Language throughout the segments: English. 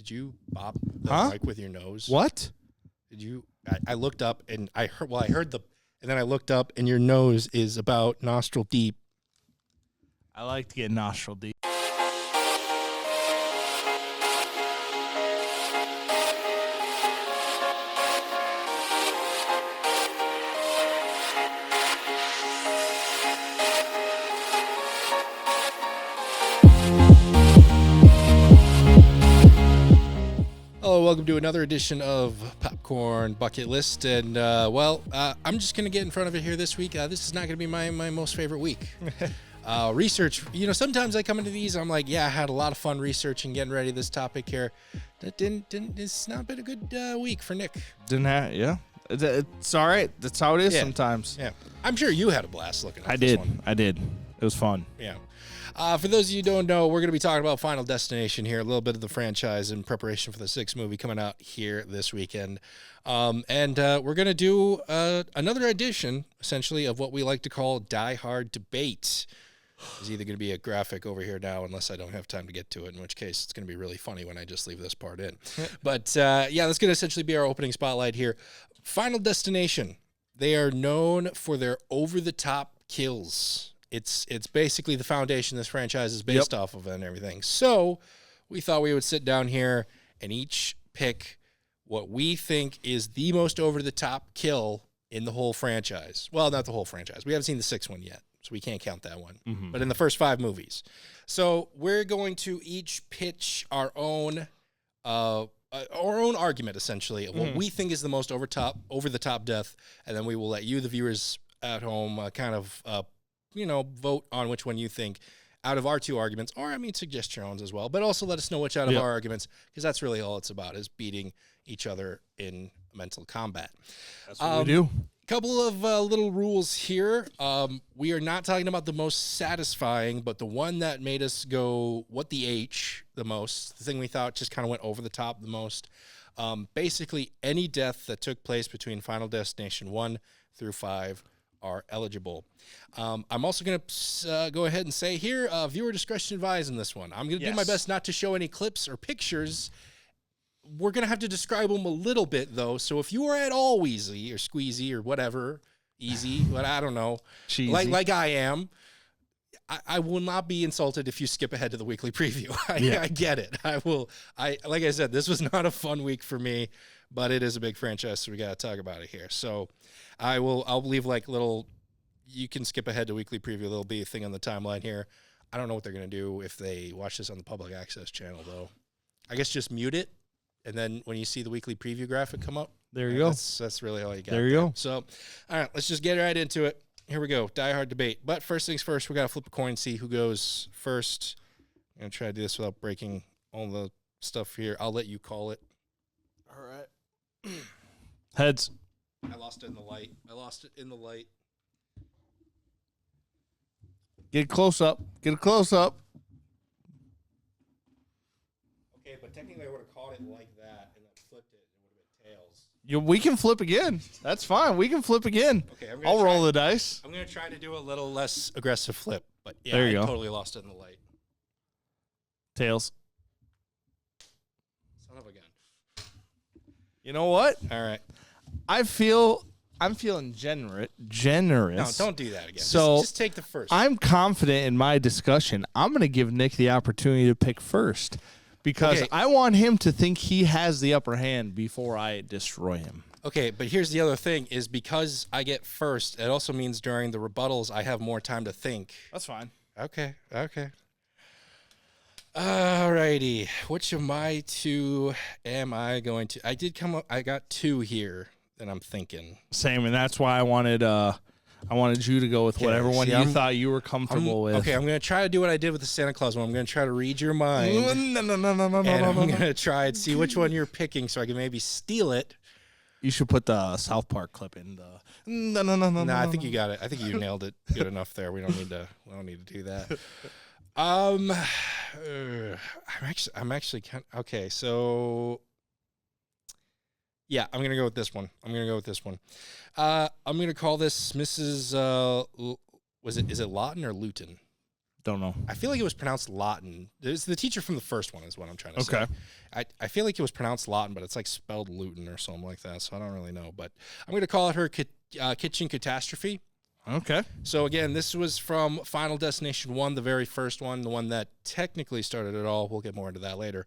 Did you bop the mic with your nose? What? Did you? I looked up and I heard. Well, I heard and then I looked up and your nose is about nostril deep. I like to get nostril deep. Hello, welcome to another edition of Popcorn Bucket List. And, I'm just going to get in front of it here this week. This is not going to be my most favorite week. Research, sometimes I come into these, I'm like, yeah, I had a lot of fun researching, getting ready this topic here. It's not been a good week for Nick. Yeah. It's all right. That's how it is sometimes. Yeah. I'm sure you had a blast looking at this one. I did. It was fun. Yeah. For those of you who don't know, we're going to be talking about Final Destination here, a little bit of the franchise in preparation for the 6th movie coming out here this weekend. We're going to do another edition, essentially, of what we like to call Die Hard Debate. There's either going to be a graphic over here now, unless I don't have time to get to it, in which case it's going to be really funny when I just leave this part in. But, that's going to essentially be our opening spotlight here. Final Destination, they are known for their over-the-top kills. It's basically the foundation this franchise is based off of and everything. So we thought we would sit down here and each pick what we think is the most over-the-top kill in the whole franchise. Well, not the whole franchise. We haven't seen the 6th one yet, so we can't count that one. Mm-hmm. But in the first 5 movies. So we're going to each pitch our own argument, essentially, of what we think is the most over-the-top death, and then we will let you, the viewers at home, vote on which one you think out of our 2 arguments, or, suggest your own as well, but also let us know which out of our arguments, because that's really all it's about, is beating each other in mental combat. That's what we do. Couple of little rules here. We are not talking about the most satisfying, but the one that made us go, what the H, the most, the thing we thought just kind of went over the top the most. Basically, any death that took place between Final Destination 1 through 5 are eligible. I'm also going to go ahead and say here, viewer discretion advised in this one. I'm going to do my best not to show any clips or pictures. We're going to have to describe them a little bit, though. So if you are at all wheezy or squeezy or whatever, easy, but I don't know, like I am, I will not be insulted if you skip ahead to the weekly preview. I get it. Like I said, this was not a fun week for me, but it is a big franchise, so we got to talk about it here. So I'll leave you can skip ahead to weekly preview. There'll be a thing on the timeline here. I don't know what they're going to do if they watch this on the public access channel, though. I guess just mute it, and then when you see the weekly preview graphic come up, there you go. That's really all you got. There you go. So, all right, let's just get right into it. Here we go. Die Hard Debate. But first things first, we got to flip a coin, see who goes first. I'm going to try to do this without breaking all the stuff here. I'll let you call it. All right. Heads. I lost it in the light. Get a close up. Okay, but technically I would have caught it like that and then flipped it. It would have been tails. We can flip again. That's fine. We can flip again. Okay, I'll roll the dice. I'm going to try to do a little less aggressive flip. But yeah, there you go. Totally lost it in the light. Tails. Son of a gun. You know what? All right. I'm feeling generous. No, don't do that again. So just take the first. I'm confident in my discussion. I'm going to give Nick the opportunity to pick first because I want him to think he has the upper hand before I destroy him. Okay, but here's the other thing is because I get first, it also means during the rebuttals I have more time to think. That's fine. Okay. Alrighty. Which of my 2 am I going to? I got 2 here that I'm thinking. Same, and that's why I wanted you to go with whatever one you thought you were comfortable with. Okay, I'm going to try to do what I did with the Santa Claus one. I'm going to try to read your mind. No. I'm going to try and see which one you're picking so I can maybe steal it. You should put the South Park clip in the No, I think you got it. I think you nailed it good enough there. We don't need to do that. I'm actually okay, so yeah, I'm going to go with this one. I'm going to call this Mrs. Is it Lawton or Luton? Don't know. I feel like it was pronounced Lawton. There's the teacher from the first one is what I'm trying to say. I feel like it was pronounced Lawton, but it's like spelled Luton or something like that, so I don't really know. But I'm going to call it her kitchen catastrophe. Okay. So again, this was from Final Destination 1, the very first one, the one that technically started it all. We'll get more into that later.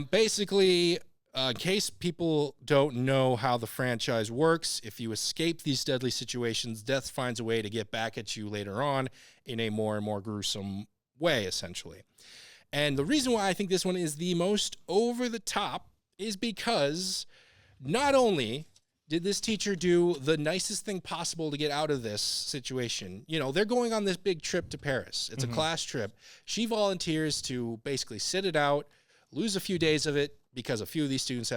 Basically, in case people don't know how the franchise works, if you escape these deadly situations, death finds a way to get back at you later on in a more and more gruesome way, essentially. And the reason why I think this one is the most over the top is because not only did this teacher do the nicest thing possible to get out of this situation, you know, they're going on this big trip to Paris. It's a class trip. She volunteers to basically sit it out, lose a few days of it, because a few of these students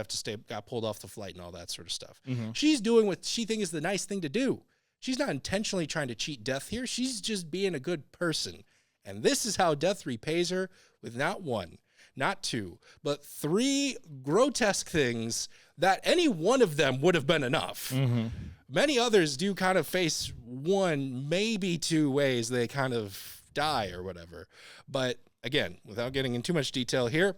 got pulled off the flight and all that sort of stuff. She's doing what she thinks is the nice thing to do. She's not intentionally trying to cheat death here. She's just being a good person. And this is how death repays her with not one, not two, but 3 grotesque things that any one of them would have been enough. Many others do kind of face 1, maybe 2 ways they kind of die or whatever. But again, without getting into too much detail here,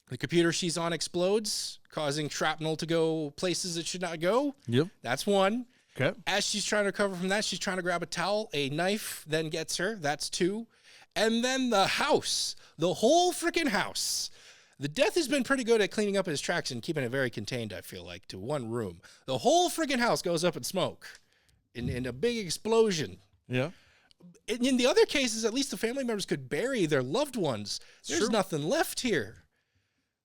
the computer she's on explodes, causing shrapnel to go places it should not go. Yep. That's 1. Okay. As she's trying to recover from that, she's trying to grab a towel. A knife then gets her. That's 2. And then the house, the whole freaking house. The death has been pretty good at cleaning up his tracks and keeping it very contained, I feel like, to 1 room. The whole freaking house goes up in smoke in a big explosion. Yeah. In the other cases, at least the family members could bury their loved ones. There's nothing left here.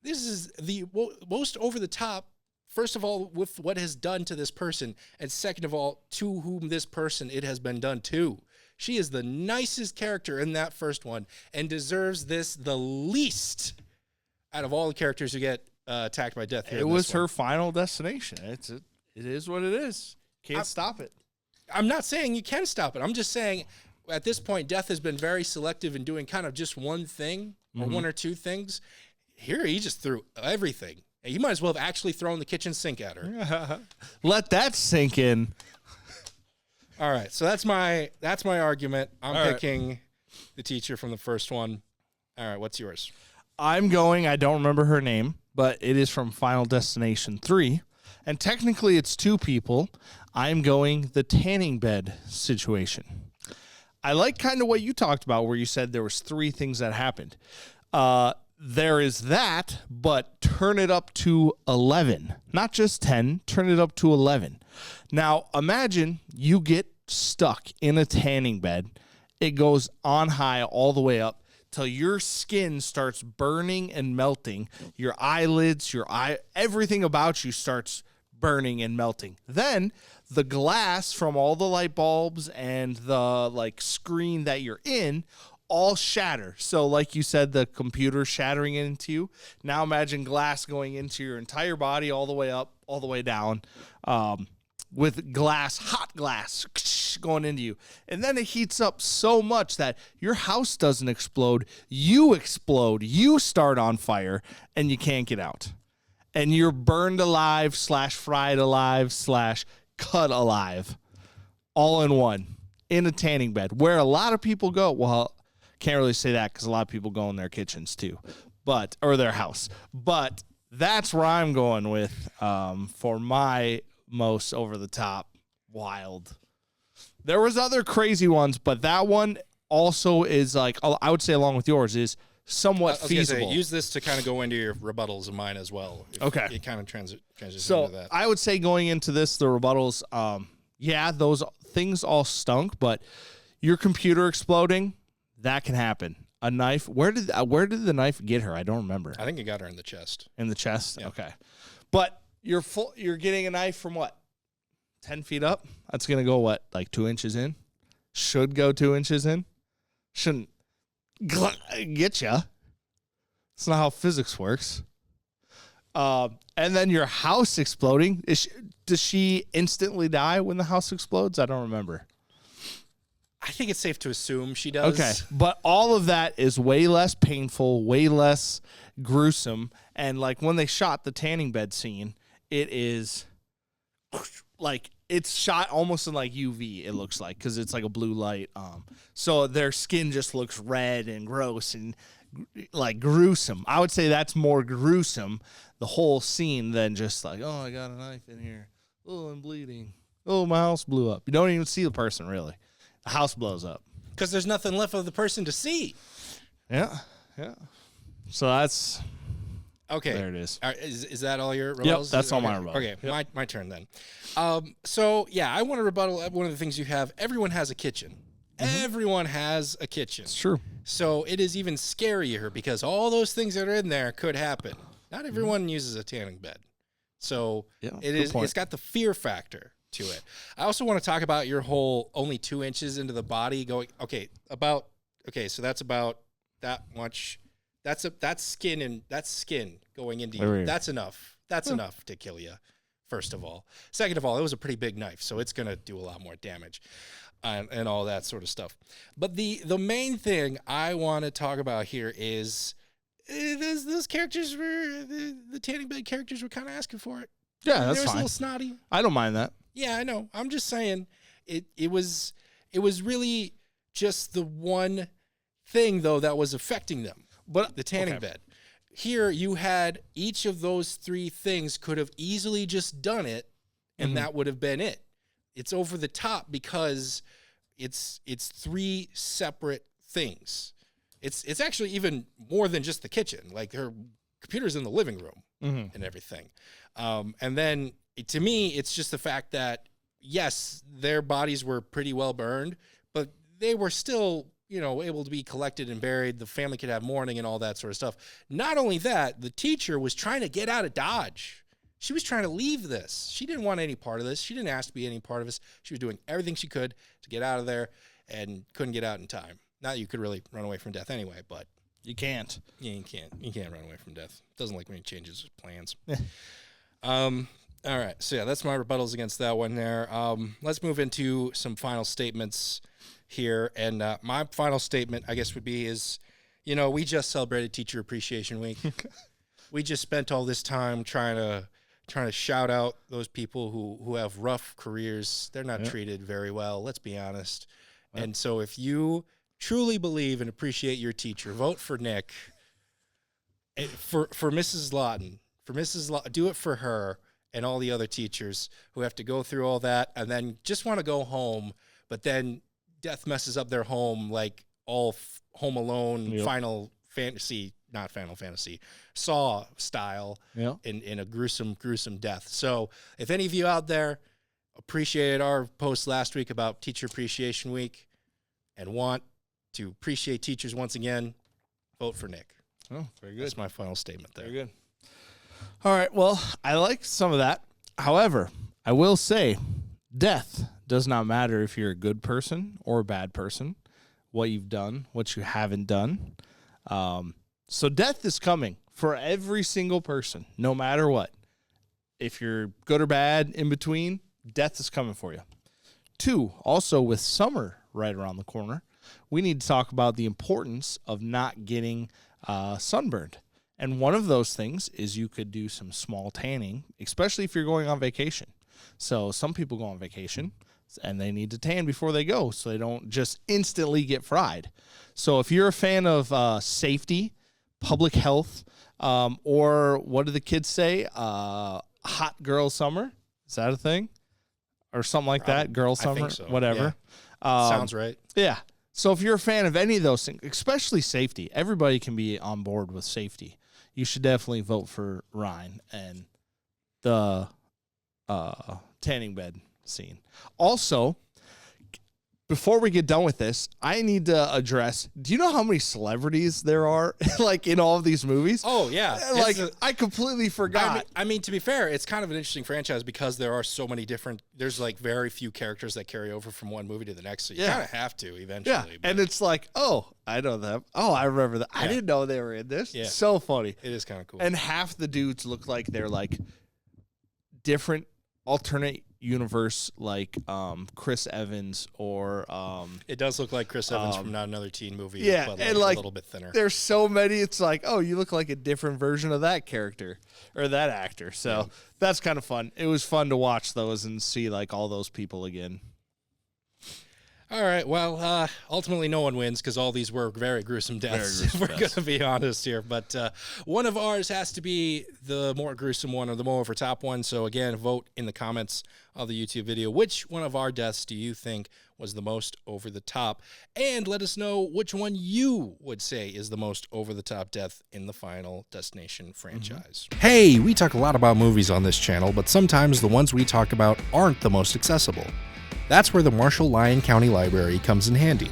This is the most over the top, first of all, with what has done to this person, and second of all, to whom this person it has been done to. She is the nicest character in that first one and deserves this the least out of all the characters who get attacked by death here. It was her final destination. It is what it is. Can't stop it. I'm not saying you can stop it. I'm just saying at this point, death has been very selective in doing kind of just one thing or 1 or 2 things. Here, he just threw everything. You might as well have actually thrown the kitchen sink at her. Let that sink in. All right, so that's my argument. I'm picking the teacher from the first one. All right, what's yours? I don't remember her name, but it is from Final Destination 3. And technically it's 2 people. I'm going the tanning bed situation. I like kind of what you talked about where you said there was 3 things that happened. There is that, but turn it up to 11. Not just 10, turn it up to 11. Now, imagine you get stuck in a tanning bed. It goes on high all the way up till your skin starts burning and melting. Your eyelids, everything about you starts burning and melting. Then the glass from all the light bulbs and the screen that you're in all shatter. So like you said, the computer shattering into you. Now imagine glass going into your entire body all the way up, all the way down, with glass, hot glass going into you. And then it heats up so much that your house doesn't explode. You explode. You start on fire and you can't get out. And you're burned alive / fried alive / cut alive all in one in a tanning bed where a lot of people go. Well, can't really say that because a lot of people go in their kitchens too, or their house. But that's where I'm going with for my most over the top wild. There was other crazy ones, but that one also is I would say along with yours is somewhat feasible. Use this to kind of go into your rebuttals of mine as well. Okay. It kind of transitions so into that. I would say going into this, the rebuttals, those things all stunk, but your computer exploding, that can happen. A knife. Where did the knife get her? I don't remember. I think it got her in the chest. In the chest? Yeah. Okay. But you're getting a knife from what? 10 feet up? That's going to go what? 2 inches in? Should go 2 inches in? Shouldn't get you. It's not how physics works. And then your house exploding. Does she instantly die when the house explodes? I don't remember. I think it's safe to assume she does. Okay, but all of that is way less painful, way less gruesome. And when they shot the tanning bed scene, it is it's shot almost in like UV. It looks like because it's like a blue light. So their skin just looks red and gross and like gruesome. I would say that's more gruesome, the whole scene, than just like, oh, I got a knife in here. Oh, I'm bleeding. Oh, my house blew up. You don't even see the person really. The house blows up because there's nothing left of the person to see. Yeah. So that's okay. There it is. Is that all your rebuttals? Yep, that's all my rebuttals. Okay, yep. my turn then. So yeah, I want to rebuttal one of the things you have. Everyone has a kitchen. Everyone has a kitchen. It's true. So it is even scarier because all those things that are in there could happen. Not everyone uses a tanning bed. So it's got the fear factor to it. I also want to talk about your whole only 2 inches into the body going, so that's about that much. That's skin going into you. Right. That's enough. That's enough to kill you, first of all. Second of all, it was a pretty big knife, so it's going to do a lot more damage and all that sort of stuff. But the main thing I want to talk about here is those characters were, the tanning bed characters were kind of asking for it. Yeah, that's fine. They were a fine. little snotty. I don't mind that. Yeah, I know. I'm just saying it was really just the one thing, though, that was affecting them. But the tanning bed. Here, you had each of those 3 things could have easily just done it, and that would have been it. It's over the top because it's 3 separate things. It's actually even more than just the kitchen. Like her computer's in the living room and everything. And then to me, it's just the fact that yes, their bodies were pretty well burned, but they were still, able to be collected and buried. The family could have mourning and all that sort of stuff. Not only that, the teacher was trying to get out of Dodge. She was trying to leave this. She didn't want any part of this. She didn't ask to be any part of this. She was doing everything she could to get out of there and couldn't get out in time. Not that you could really run away from death anyway, but you can't. Yeah, you can't. You can't run away from death. Doesn't like when he changes his plans. All right. So yeah, that's my rebuttals against that one there. Let's move into some final statements here. And my final statement, I guess, would be is, we just celebrated Teacher Appreciation Week. We just spent all this time trying to shout out those people who have rough careers. They're not treated very well. Let's be honest. And so if you truly believe and appreciate your teacher, vote for Nick. For Mrs. Lawton. Do it for her and all the other teachers who have to go through all that and then just want to go home, but then death messes up their home like all Home Alone, Final Fantasy, not Final Fantasy, Saw style in a gruesome death. So if any of you out there appreciated our post last week about Teacher Appreciation Week and want to appreciate teachers once again, vote for Nick. Oh, very good. That's my final statement there. Very good. All right. Well, I like some of that. However, I will say death does not matter if you're a good person or a bad person, what you've done, what you haven't done. So death is coming for every single person, no matter what. If you're good or bad, in between, death is coming for you. 2, also with summer right around the corner, we need to talk about the importance of not getting sunburned. And one of those things is you could do some small tanning, especially if you're going on vacation. So some people go on vacation and they need to tan before they go so they don't just instantly get fried. So if you're a fan of safety, public health, or what do the kids say? Hot girl summer? Is that a thing? Or something like that? Girl summer? I think so. Whatever. Yeah. Sounds right. Yeah. So if you're a fan of any of those things, especially safety, everybody can be on board with safety. You should definitely vote for Ryan and the tanning bed scene. Also, before we get done with this, I need to address, do you know how many celebrities there are like in all of these movies? Oh, yeah. Like, I completely forgot. I mean, to be fair, it's kind of an interesting franchise because there are so many different, there's like very few characters that carry over from one movie to the next. So you kind of have to eventually. Yeah. And it's like, oh, I know them. Oh, I remember that. I didn't know they were in this. Yeah. So funny. It is kind of cool. And half the dudes look like they're like different alternate universe like Chris Evans or It does look like Chris Evans from Not Another Teen Movie, yeah, but and a like little bit thinner. there's so many. It's like, oh, you look like a different version of that character or that actor. So that's kind of fun. It was fun to watch those and see like all those people again. All right. Well, ultimately, no one wins because all these were very gruesome deaths. Very gruesome We're going to be honest here, but one of ours has to be the more gruesome one or the more over top one. So again, vote in the comments of the YouTube video. Which one of our deaths do you think was the most over the top? And let us know which one you would say is the most over the top death in the Final Destination franchise. Hey, we talk a lot about movies on this channel, but sometimes the ones we talk about aren't the most accessible. That's where the Marshall-Lyon County Library comes in handy.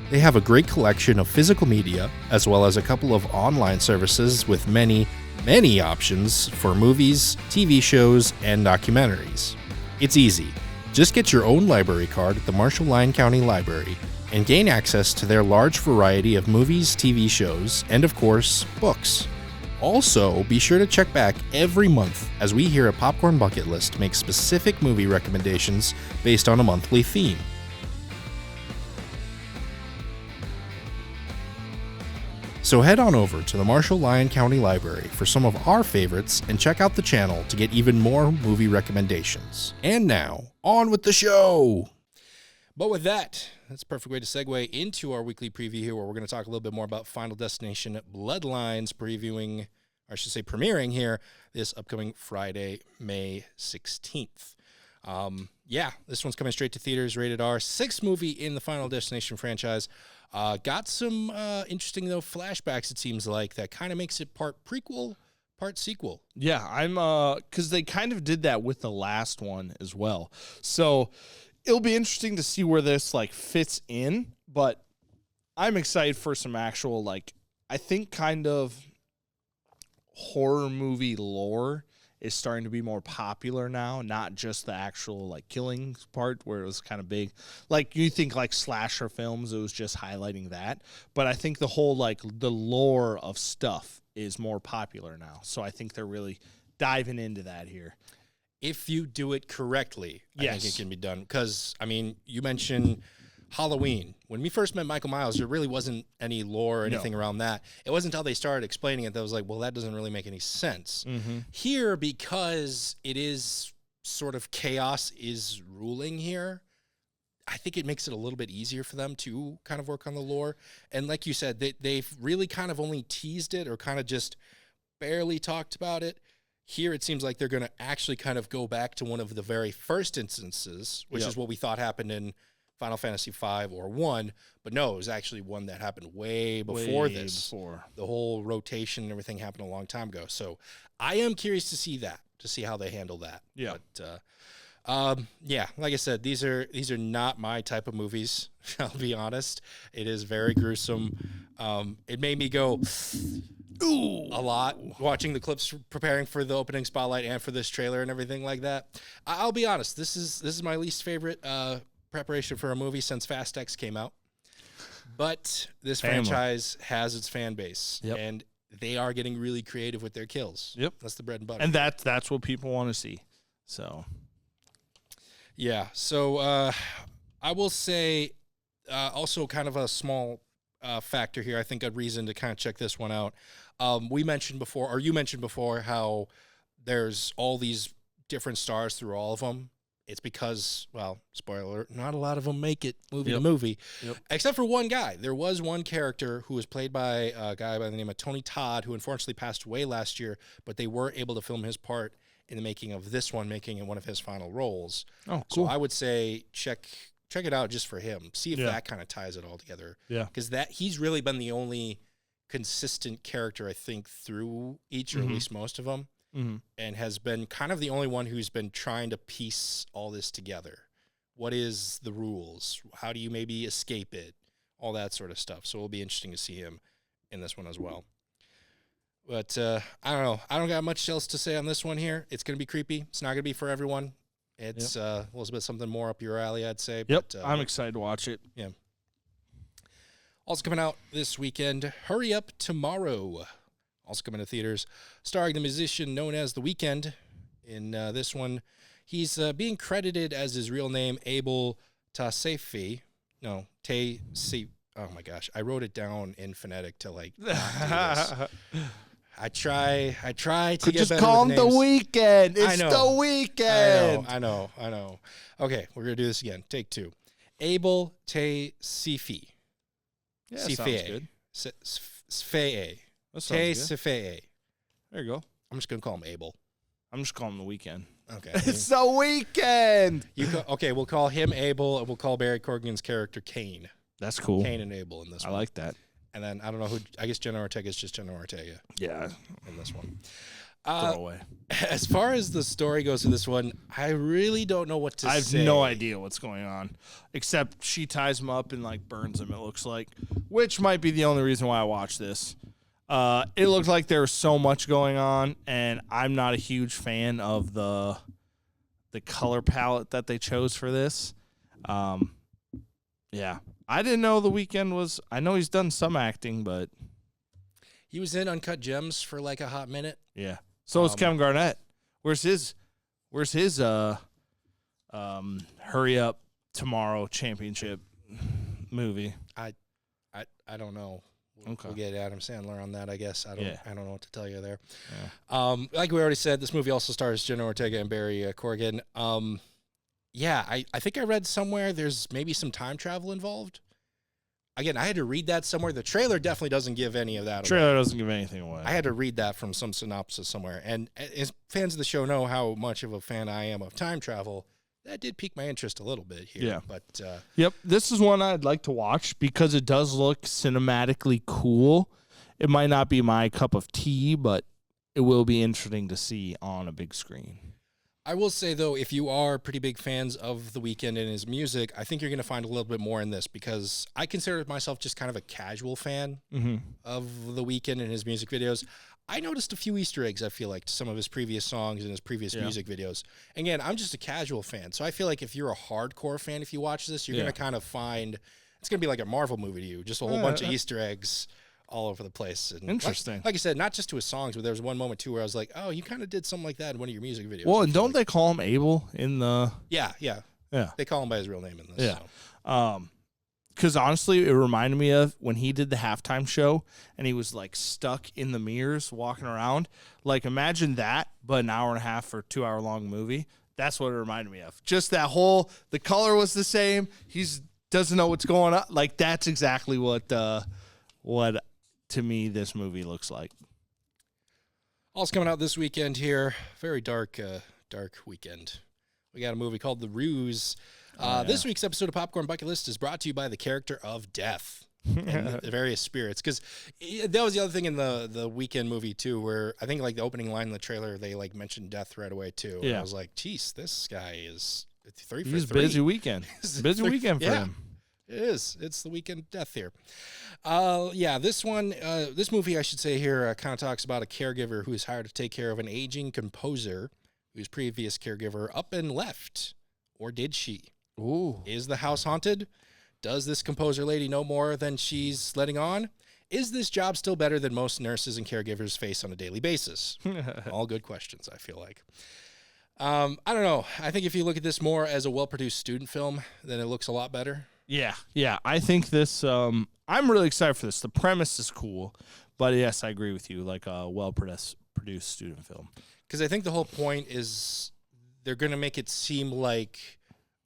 They have a great collection of physical media, as well as a couple of online services with many, many options for movies, TV shows, and documentaries. It's easy. Just get your own library card at the Marshall-Lyon County Library and gain access to their large variety of movies, TV shows, and of course, books. Also, be sure to check back every month as we here at Popcorn Bucket List make specific movie recommendations based on a monthly theme. So head on over to the Marshall-Lyon County Library for some of our favorites and check out the channel to get even more movie recommendations. And now, on with the show! But with that, that's a perfect way to segue into our weekly preview here, where we're going to talk a little bit more about Final Destination Bloodlines premiering here this upcoming Friday, May 16th. This one's coming straight to theaters, rated R. 6th movie in the Final Destination franchise. Got some interesting, though, flashbacks, it seems like, that kind of makes it part prequel, part sequel. Yeah, I'm because they kind of did that with the last one as well. So it'll be interesting to see where this like fits in, but I'm excited for some actual like I think kind of horror movie lore is starting to be more popular now, not just the actual like killing part where it was kind of big. Like you think like slasher films, it was just highlighting that, but I think the whole like the lore of stuff is more popular now. So I think they're really diving into that here. If you do it correctly, I think it can be done. Because, I mean, you mentioned Halloween. When we first met Michael Myers, there really wasn't any lore or anything around that. It wasn't until they started explaining it that I was like, well, that doesn't really make any sense. Here, because it is sort of chaos is ruling here, I think it makes it a little bit easier for them to kind of work on the lore. And like you said, they've really kind of only teased it or kind of just barely talked about it. Here, it seems like they're going to actually kind of go back to one of the very first instances, which is what we thought happened in Final Fantasy V or 1. But no, it was actually one that happened way before this. The whole rotation and everything happened a long time ago. So I am curious to see that, to see how they handle that. Yeah. But, like I said, these are not my type of movies, I'll be honest. It is very gruesome. It made me go a lot watching the clips preparing for the opening spotlight and for this trailer and everything like that. I'll be honest, this is my least favorite preparation for a movie since Fast X came out. But this franchise has its fan base, and they are getting really creative with their kills. Yep. That's the bread and butter. And that's what people want to see. So yeah. So I will say also kind of a small factor here. I think a reason to kind of check this one out. You mentioned before how there's all these different stars through all of them. It's because, well, spoiler alert, not a lot of them make it movie to movie, except for one guy. There was one character who was played by a guy by the name of Tony Todd, who unfortunately passed away last year, but they were able to film his part in the making of this one, making it one of his final roles. Oh, cool. So I would say check it out just for him. See if that kind of ties it all together. Yeah. Because he's really been the only consistent character, I think, through each or at least most of them, and has been kind of the only one who's been trying to piece all this together. What is the rules? How do you maybe escape it? All that sort of stuff. So it'll be interesting to see him in this one as well. But I don't know. I don't got much else to say on this one here. It's going to be creepy. It's not going to be for everyone. It's a little bit something more up your alley, I'd say. Yep, But, I'm excited to watch it. Yeah. Also coming out this weekend, Hurry Up Tomorrow. Also coming to theaters, starring the musician known as The Weeknd. In this one, He's being credited as his real name, Abel Tasefi. No, Taysefi. Oh my gosh, I wrote it down in phonetic to like not do this. I try to Could get just better call him with the names. Weekend. I It's know. the Weekend. I know. Okay, we're gonna do this again. Take 2. Abel Taysefi. Yeah, sounds good. Sfee. That sounds Tay good. Sfee. There you go. I'm just gonna call him Abel. I'm just calling him the Weekend. Okay. It's the Weekend. Okay, we'll call him Abel, and we'll call Barry Corgan's character Kane. That's cool. Kane and Abel in this I one. like that. And then I don't know who. I guess Jenna Ortega is just Jenna Ortega Yeah. in this one. Throwaway. As far as the story goes for this one, I really don't know what to I have say. no idea what's going on, except she ties him up and like burns him. It looks like, which might be the only reason why I watched this. It looked like there was so much going on, and I'm not a huge fan of the color palette that they chose for this. Yeah, I didn't know The Weeknd was. I know he's done some acting, but He was in Uncut Gems for like a hot minute. yeah. So is Kevin Garnett. Where's his Hurry Up Tomorrow championship movie? I don't know. Okay. We'll get Adam Sandler on that, I guess. I don't know what to tell you there. Yeah. Like we already said, this movie also stars Jenna Ortega and Barry Corgan. Yeah, I think I read somewhere there's maybe some time travel involved. Again, I had to read that somewhere. The trailer definitely doesn't give any of that away. Trailer doesn't give anything away. I had to read that from some synopsis somewhere. And as fans of the show know how much of a fan I am of time travel, that did pique my interest a little bit here. Yeah. But Yep, this is one I'd like to watch because it does look cinematically cool. It might not be my cup of tea, but it will be interesting to see on a big screen. I will say, though, if you are pretty big fans of The Weeknd and his music, I think you're going to find a little bit more in this because I consider myself just kind of a casual fan of The Weeknd and his music videos. I noticed a few Easter eggs, I feel like, to some of his previous songs and his previous music videos. Again, I'm just a casual fan, so I feel like if you're a hardcore fan, if you watch this, you're going to kind of find it's going to be like a Marvel movie to you, just a whole bunch of Easter eggs all over the place. And Interesting. Like I said, not just to his songs, but there was one moment, too, where I was like, oh, you kind of did something like that in one of your music videos. Well, and don't they call him Abel in the... Yeah. Yeah. They call him by his real name in this. Yeah. So. Because honestly, it reminded me of when he did the halftime show and he was like stuck in the mirrors walking around. Like imagine that, but an hour and a half or 2 hour long movie. That's what it reminded me of. Just that whole, the color was the same. He's doesn't know what's going on. Like that's exactly what to me this movie looks like. All's coming out this weekend here. Very dark weekend. We got a movie called The Ruse. This week's episode of Popcorn Bucket List is brought to you by the character of Death and the various spirits. Because that was the other thing in the Weekend movie, too, where I think like the opening line in the trailer, they like mentioned Death right away, too. And I was like, geez, this guy is 3 for 3. He's busy weekend. Busy weekend for him. It is. It's the Weekend Death here. This one, this movie, I should say here, kind of talks about a caregiver who is hired to take care of an aging composer whose previous caregiver up and left. Or did she? Ooh. Is the house haunted? Does this composer lady know more than she's letting on? Is this job still better than most nurses and caregivers face on a daily basis? All good questions, I feel like. I don't know. I think if you look at this more as a well-produced student film, then it looks a lot better. Yeah. I think this. I'm really excited for this. The premise is cool, but yes, I agree with you. Like a well-produced student film. Because I think the whole point is they're going to make it seem like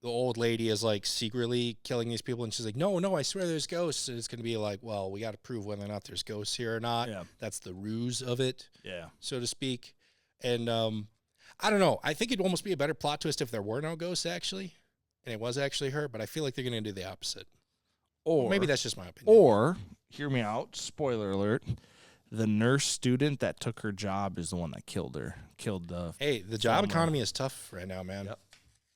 the old lady is like secretly killing these people, and she's like, no, I swear there's ghosts. And it's going to be like, well, we got to prove whether or not there's ghosts here or not. Yeah. That's the ruse of it, Yeah. so to speak. And I don't know. I think it'd almost be a better plot twist if there were no ghosts, actually, and it was actually her, but I feel like they're going to do the opposite. Or Maybe that's just my opinion. Or, hear me out, spoiler alert, the nurse student that took her job is the one that killed her. Hey, the job economy is tough right now, man. Yep.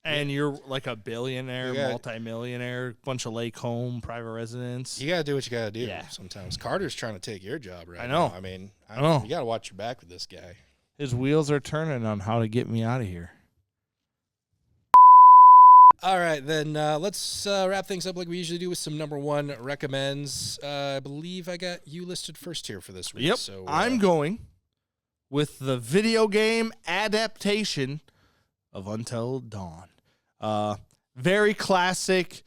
And you're like a billionaire, Yeah. multimillionaire, bunch of lake home, private residence. You got to do what you got to do Yeah. sometimes. Carter's trying to take your job right I know. now. I mean, I know. You got to watch your back with this guy. His wheels are turning on how to get me out of here. All right, then let's wrap things up like we usually do with some number one recommends. I believe I got you listed first here for this week. Yep. So I'm going with the video game adaptation of Until Dawn. Very classic,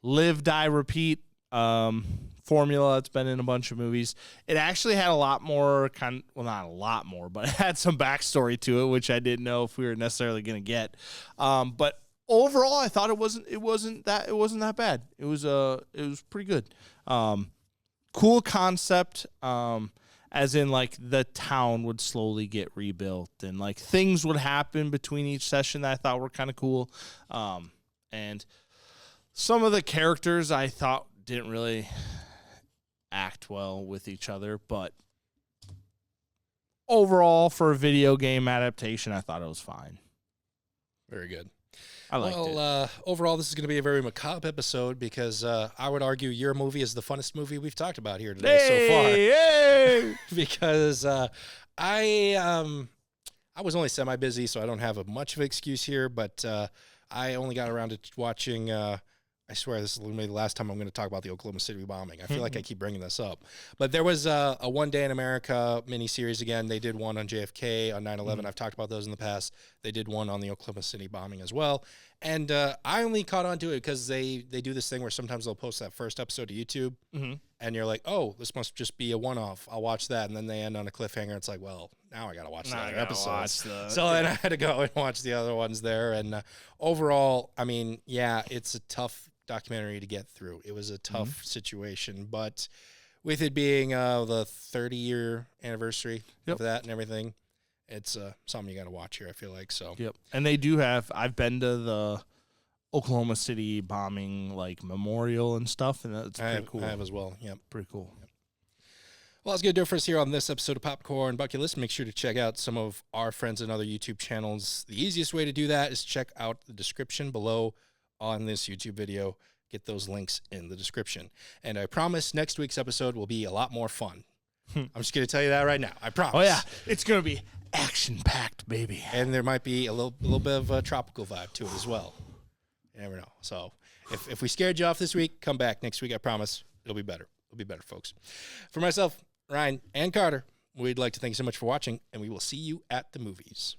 live, die, repeat formula that's been in a bunch of movies. It actually had a lot more not a lot more, but it had some backstory to it, which I didn't know if we were necessarily going to get. But overall, I thought it wasn't that bad. It was pretty good. Cool concept. As in, like, the town would slowly get rebuilt and, like, things would happen between each session that I thought were kind of cool. And some of the characters I thought didn't really act well with each other, but overall, for a video game adaptation, I thought it was fine. Very good. I liked it. Overall, this is going to be a very macabre episode because I would argue your movie is the funnest movie we've talked about here today so far. Hey! Because I was only semi-busy, so I don't have much of an excuse here, but I only got around to watching I swear this is maybe the last time I'm going to talk about the Oklahoma City bombing. I feel like I keep bringing this up. But there was a One Day in America miniseries again. They did one on JFK, on 9/11. I've talked about those in the past. They did one on the Oklahoma City bombing as well. And I only caught on to it because they do this thing where sometimes they'll post that first episode to YouTube. And you're like, oh, this must just be a one-off. I'll watch that. And then they end on a cliffhanger. It's like, well, now I got to watch the other episodes. So then I had to go and watch the other ones there. And overall, I mean, yeah, it's a tough documentary to get through. It was a tough situation, but with it being the 30-year anniversary of that and everything, it's something you got to watch here, I feel like. So And they do have, I've been to the Oklahoma City bombing, like, memorial and stuff, and that's pretty cool. I have as well. Yep. Pretty cool. Yep. Well, that's going to do it for us here on this episode of Popcorn Bucket List. Make sure to check out some of our friends and other YouTube channels. The easiest way to do that is check out the description below on this YouTube video. Get those links in the description. And I promise next week's episode will be a lot more fun. I'm just going to tell you that right now. I promise. Oh, yeah. It's going to be action-packed, baby. And there might be a little bit of a tropical vibe to it as well. You never know. So if we scared you off this week, come back next week. I promise it'll be better. It'll be better, folks. For myself, Ryan, and Carter, we'd like to thank you so much for watching, and we will see you at the movies.